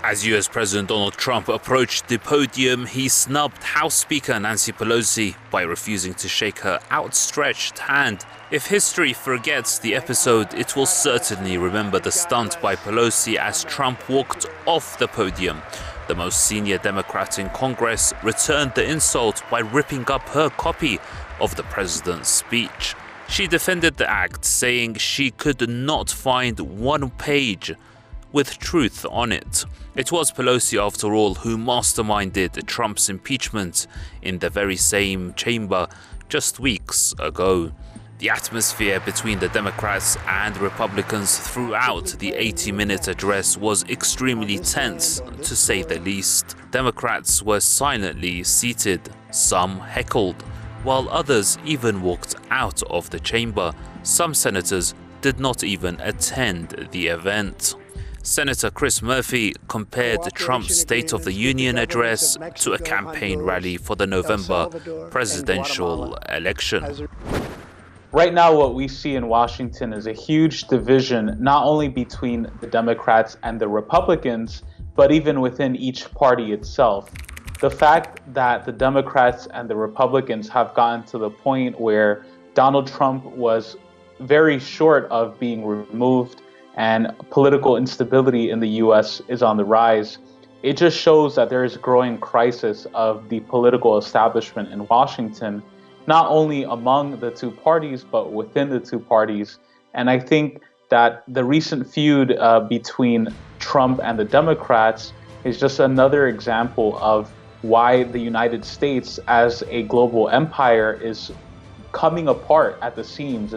As US President Donald Trump approached the podium, he snubbed House Speaker Nancy Pelosi by refusing to shake her outstretched hand. If history forgets the episode, it will certainly remember the stunt by Pelosi as Trump walked off the podium. The most senior Democrat in Congress returned the insult by ripping up her copy of the president's speech. She defended the act, saying she could not find one page with truth on it. It was Pelosi, after all, who masterminded Trump's impeachment in the very same chamber just weeks ago. The atmosphere between the Democrats and Republicans throughout the 80-minute address was extremely tense, to say the least. Democrats were silently seated, some heckled, while others even walked out of the chamber. Some senators did not even attend the event. Senator Chris Murphy compared Trump's State of the Union address to a campaign rally for the November presidential election. Right now, what we see in Washington is a huge division, not only between the Democrats and the Republicans, but even within each party itself. The fact that the Democrats and the Republicans have gotten to the point where Donald Trump was very short of being removed and political instability in the U.S. is on the rise, it just shows that there is a growing crisis of the political establishment in Washington, not only among the two parties, but within the two parties. And I think that the recent feud between Trump and the Democrats is just another example of why the United States as a global empire is coming apart at the seams.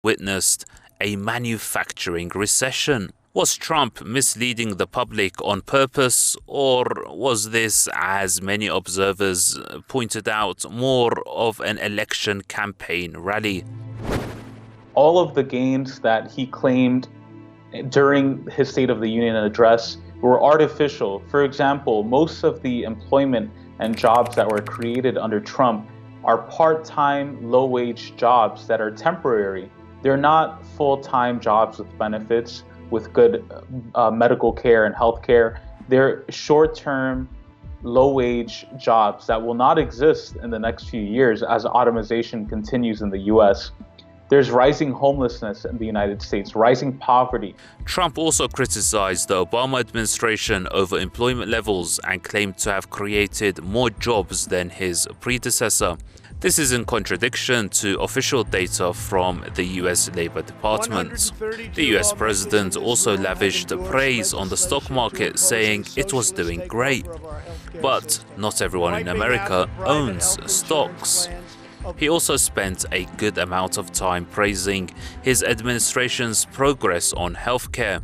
Witnessed a manufacturing recession. Was Trump misleading the public on purpose, or was this, as many observers pointed out, more of an election campaign rally? All of the gains that he claimed during his State of the Union address were artificial. For example, most of the employment and jobs that were created under Trump are part-time, low-wage jobs that are temporary. They're not full-time jobs with benefits, with good medical care and health care. They're short-term, low-wage jobs that will not exist in the next few years as automation continues in the U.S. There's rising homelessness in the United States, rising poverty. Trump also criticized the Obama administration over employment levels and claimed to have created more jobs than his predecessor. This is in contradiction to official data from the US Labor Department. The US president also lavished praise on the stock market, saying it was doing great. But not everyone in America owns stocks. He also spent a good amount of time praising his administration's progress on healthcare.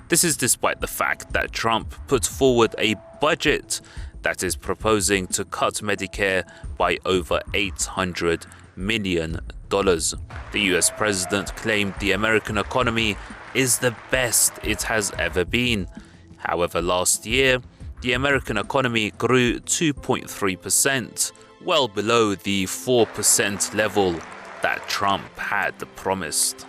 This is despite the fact that Trump put forward a budget that is proposing to cut Medicare by over $800 million. The US president claimed the American economy is the best it has ever been. However, last year, the American economy grew 2.3%, well below the 4% level that Trump had promised.